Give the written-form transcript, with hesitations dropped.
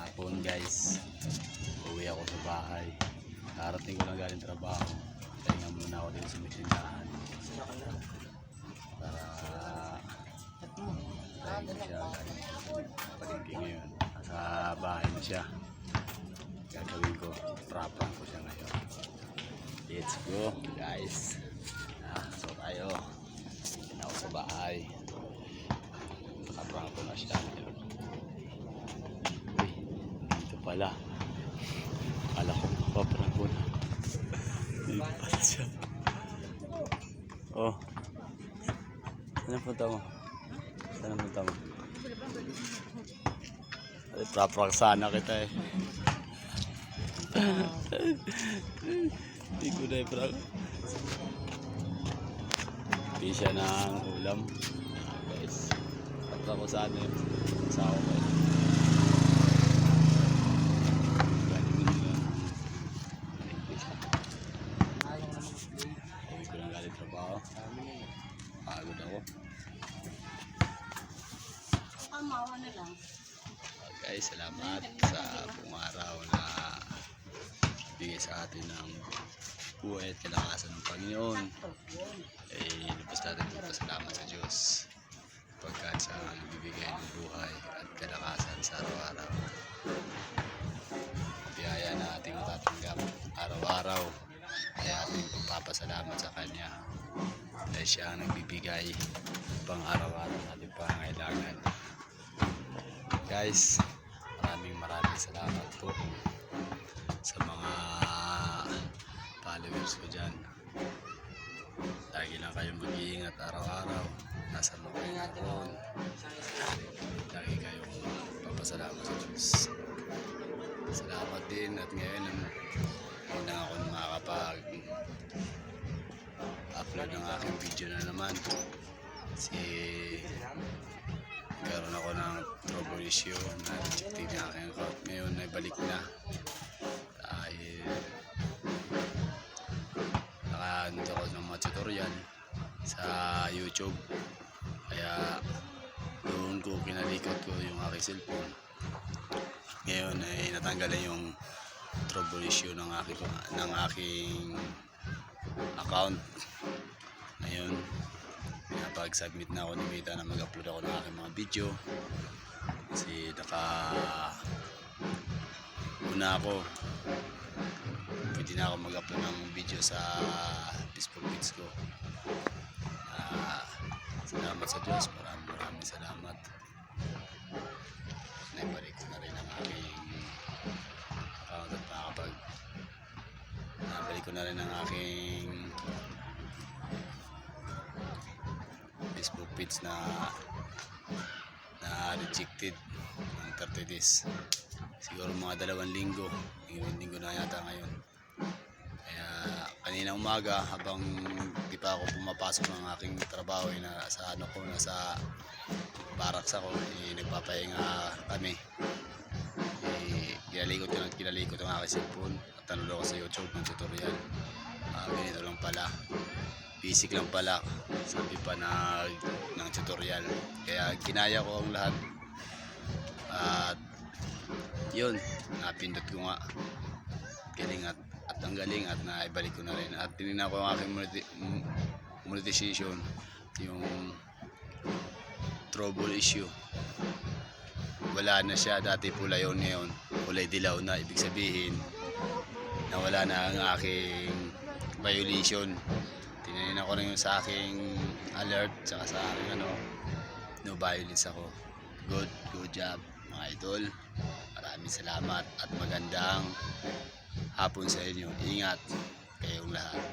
Hapon guys, uwi ako sa bahay. Karating ko lang galing trabaho. Pahinga muna ako dito sa may tindahan para pahinga siya galing palengke ngayon. Sa bahay na siya. Gagawin ko, prapang ko siya ngayon. Let's go guys. So tayo, hindi ako sa bahay. Prapang ko na siya ngayon. Dito pala. Akala ko paprang ko na. Dito pala siya. Oh. Saan punta mo? Saan punta mo? Ay, prapang sana kita eh. Hindi ko na i-prank. Hindi siya ng ulam. Guys, prapang ko sana eh. Asawa ko eh. Trabaho. Pagod ako. Kamawa na lang. Guys, salamat sa buong araw na bigay sa atin ng buhay at kalakasan ng Panginoon. Lubos natin magpasalamat sa Diyos pagkat sa nagbibigay ng buhay at kalakasan sa araw-araw. Biyaya na ating matatanggap araw-araw. Kaya ating pagpapasalamat sa Kanya dahil siya ang nagbibigay pang araw-araw natin pangailangan. Guys, maraming salamat po sa mga followers ko dyan. Lagi lang kayong mag-iingat araw-araw. Nasa mga kayo. Lagi kayong papasalamat sa Diyos. Salamat din at ngayon hindi na ako makakapag-upload ng aking video na naman kasi nagkaroon ako ng trouble issue na rejecting ng aking account. Ngayon ay balik na dahil nakahanod ako ng mga tutorial sa YouTube, kaya doon ko kinalikot ko yung aking cellphone. Ngayon ay natanggalan yung trouble issue ng aking account. Ngayon pinapag-submit na ako ni Mita na mag-upload ako ng aking mga video kasi una ako, pwede na ako mag-upload ng video sa Facebook page ko. Salamat sa Diyos, maraming salamat. Naibalik ko na rin ang aking account at nabalik ko na rin ang aking Facebook page na rejected ng 30 days. Siguro mga 2 linggo. Linggo na yata ngayon. Kaya kanina umaga habang di pa ako pumapasok ng aking trabaho nasa barracks ako, nagpapahinga kami. Kinalikot ang aking cellphone at nanonood ako sa YouTube ng tutorial. Ganito lang pala, basic lang pala sabi pa ng tutorial, kaya ginaya ko ang lahat at yun, napindot ko nga. Galing at ang galing at naibalik ko na rin at tinignan ko ang aking monetization, yung trouble issue. Wala na siya, dati pula yun, ngayon kulay dilaw na, ibig sabihin nawala na ang aking violation. Tinanin ako rin yung sa aking alert saka sa aking no violence ako. Good job mga idol, maraming salamat at magandang hapon sa inyo. Ingat kayong lahat.